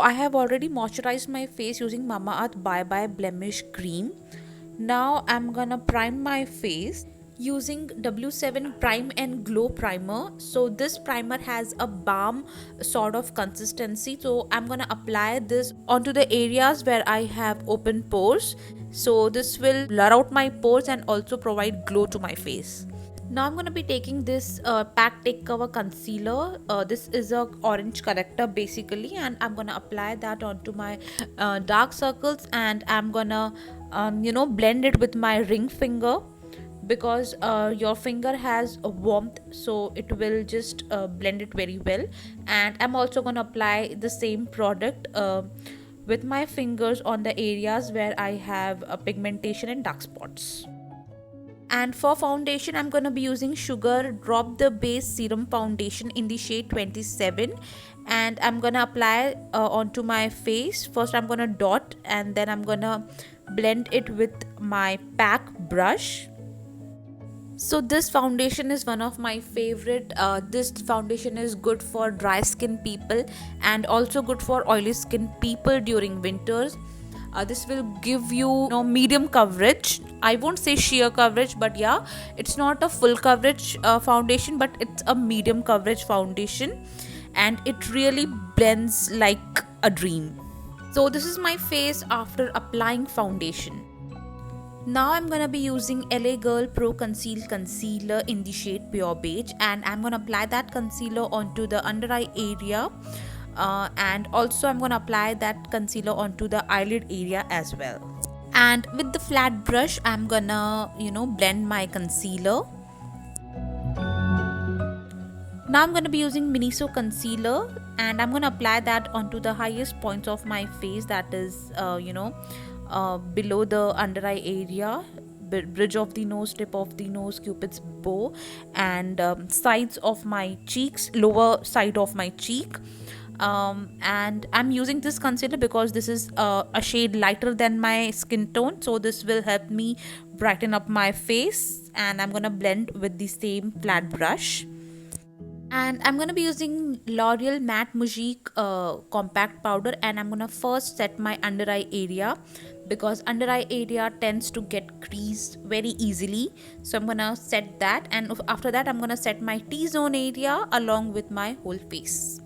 I have already moisturized my face using Mamaearth Bye Bye Blemish Cream. Now I'm gonna prime my face using W7 Prime and Glow Primer. So this primer has a balm sort of consistency. So I'm gonna apply this onto the areas where I have open pores. So this will blur out my pores and also provide glow to my face. Now I'm going to be taking this Pack Take Cover concealer. This is a orange corrector basically, and I'm going to apply that onto my dark circles, and I'm going to blend it with my ring finger, because your finger has a warmth, so it will just blend it very well. And I'm also going to apply the same product with my fingers on the areas where I have pigmentation and dark spots. And for foundation, I'm going to be using Sugar Drop the Base Serum Foundation in the shade 27. And I'm going to apply onto my face. First, I'm going to dot, and then I'm going to blend it with my pack brush. So this foundation is one of my favorite. This foundation is good for dry skin people and also good for oily skin people during winters. This will give you, medium coverage. I won't say sheer coverage, but yeah, it's not a full coverage foundation, but it's a medium coverage foundation, and it really blends like a dream. So this is my face after applying foundation. Now I'm gonna be using LA Girl Pro Conceal Concealer in the shade Pure Beige, and I'm gonna apply that concealer onto the under eye area, and also I'm gonna apply that concealer onto the eyelid area as well. And with the flat brush, I'm gonna blend my concealer. Now I'm gonna be using Miniso concealer, and I'm gonna apply that onto the highest points of my face, that is below the under eye area, bridge of the nose, tip of the nose, cupid's bow, and sides of my cheeks, lower side of my cheek. And I'm using this concealer because this is a shade lighter than my skin tone, so this will help me brighten up my face. And I'm gonna blend with the same flat brush. And I'm going to be using L'Oreal Matte Moujique compact powder, and I'm going to first set my under eye area, because under eye area tends to get creased very easily. So I'm going to set that, and after that I'm going to set my T-zone area along with my whole face.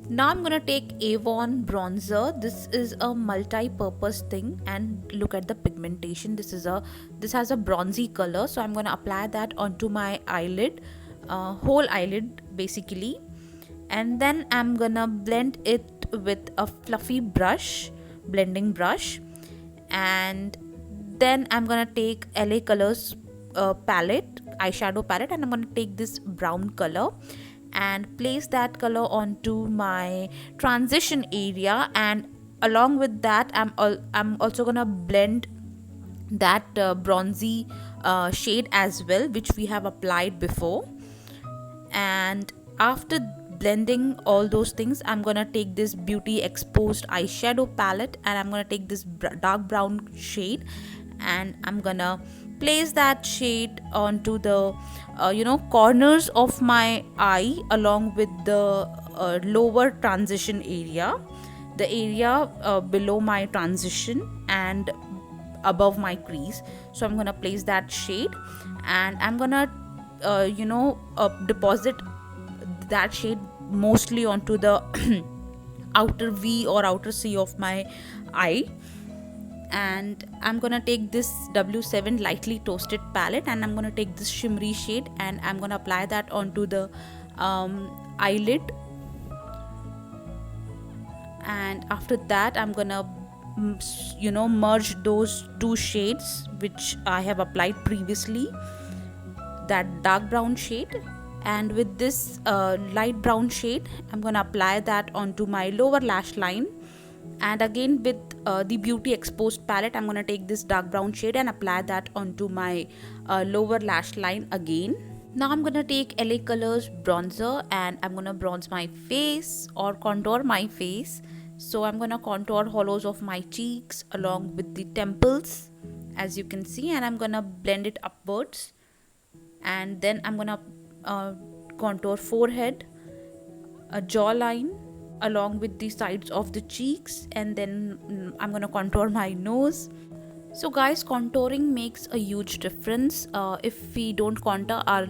Now I'm gonna take Avon bronzer. This is a multi-purpose thing, and look at the pigmentation. This has a bronzy color, so I'm gonna apply that onto my eyelid, whole eyelid basically. And then I'm gonna blend it with a fluffy brush, blending brush. And then I'm gonna take LA Colors eyeshadow palette, and I'm gonna take this brown color and place that color onto my transition area. And along with that, I'm also gonna blend that bronzy shade as well, which we have applied before. And after blending all those things, I'm gonna take this Beauty Exposed eyeshadow palette, and I'm gonna take this dark brown shade, and I'm gonna place that shade onto the corners of my eye, along with the lower transition area, the area below my transition and above my crease. So I'm gonna place that shade, and I'm gonna deposit that shade mostly onto the outer V or outer C of my eye. And I'm gonna take this W7 Lightly Toasted palette, and I'm gonna take this shimmery shade, and I'm gonna apply that onto the eyelid. And after that, I'm gonna merge those two shades which I have applied previously, that dark brown shade, and with this light brown shade, I'm gonna apply that onto my lower lash line. And again, with the Beauty Exposed palette, I'm gonna take this dark brown shade and apply that onto my lower lash line again. Now I'm gonna take LA Colors bronzer, and I'm gonna bronze my face or contour my face. So I'm gonna contour hollows of my cheeks along with the temples, as you can see, and I'm gonna blend it upwards. And then I'm gonna contour forehead, a jawline along with the sides of the cheeks, and then I'm gonna contour my nose. So guys, contouring makes a huge difference. If we don't contour our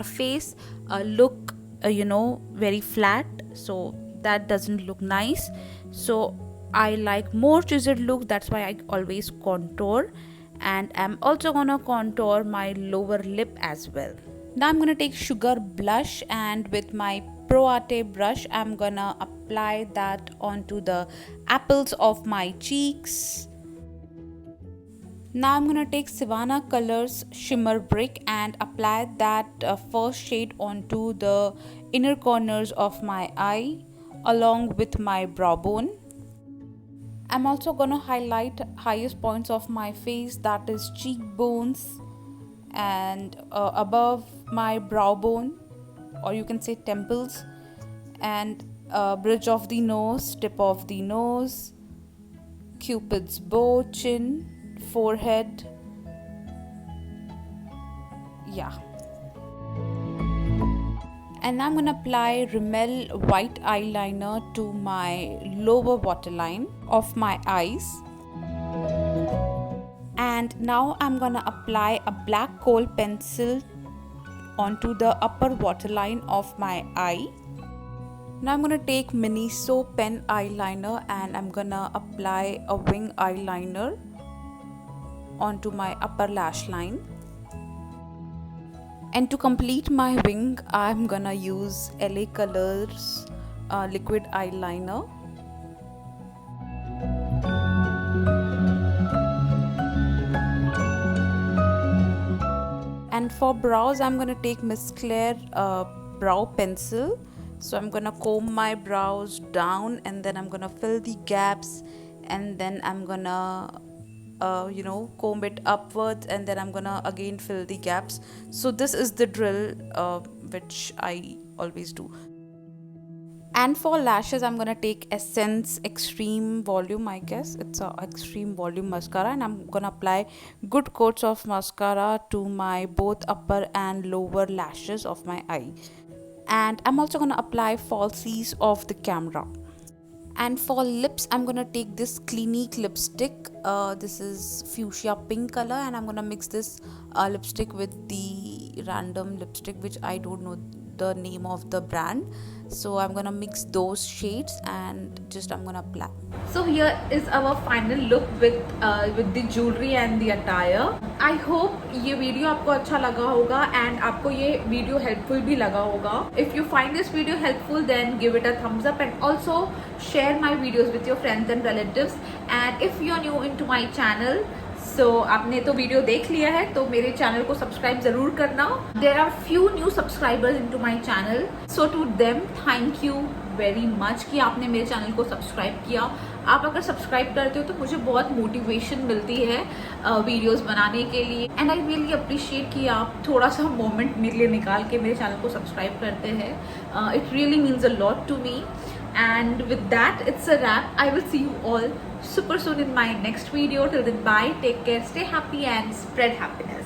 face look very flat, so that doesn't look nice. So I like more chiseled look, that's why I always contour. And I'm also gonna contour my lower lip as well. Now I'm gonna take sugar blush, and with my Pro Arte brush I'm gonna apply that onto the apples of my cheeks. Now I'm gonna take Savannah Colors Shimmer Brick and apply that first shade onto the inner corners of my eye along with my brow bone. I'm also gonna highlight highest points of my face, that is cheekbones and above my brow bone, or you can say temples, and bridge of the nose, tip of the nose, cupid's bow, chin, forehead. Yeah. And now I'm gonna apply Rimmel white eyeliner to my lower waterline of my eyes. And now I'm gonna apply a black kohl pencil onto the upper waterline of my eye. Now I'm gonna take Miniso pen eyeliner and I'm gonna apply a wing eyeliner onto my upper lash line. And to complete my wing, I'm gonna use LA Colors liquid eyeliner. And for brows, I'm gonna take Miss Claire brow pencil. So I'm gonna comb my brows down, and then I'm gonna fill the gaps, and then I'm gonna comb it upwards, and then I'm gonna again fill the gaps. So this is the drill which I always do. And for lashes, I'm gonna take Essence Extreme Volume, I guess it's a Extreme Volume mascara, and I'm gonna apply good coats of mascara to my both upper and lower lashes of my eye. And I'm also gonna apply falsies of the camera. And for lips, I'm gonna take this Clinique lipstick. This is fuchsia pink color, and I'm gonna mix this lipstick with the random lipstick which I don't know the name of the brand. So I'm gonna mix those shades and I'm gonna apply. So here is our final look with the jewelry and the attire. I hope ये video आपको अच्छा लगा होगा and आपको ये video helpful भी लगा होगा. If you find this video helpful, then give it a thumbs up and also share my videos with your friends and relatives. And if you are new into my channel, so आपने तो video देख लिया है तो मेरे channel को subscribe जरूर करना. There are few new subscribers into my channel, so to them thank you very much कि आपने मेरे चैनल को सब्सक्राइब किया. आप अगर सब्सक्राइब करते हो तो मुझे बहुत मोटिवेशन मिलती है वीडियोस बनाने के लिए. एंड आई रियली अप्रिशिएट कि आप थोड़ा सा मोमेंट मेरे लिए निकाल के मेरे चैनल को सब्सक्राइब करते हैं. It really means a lot to me. And with that, it's a wrap. I will see you all super soon in my next video. Till then, bye, take care, stay happy and spread happiness.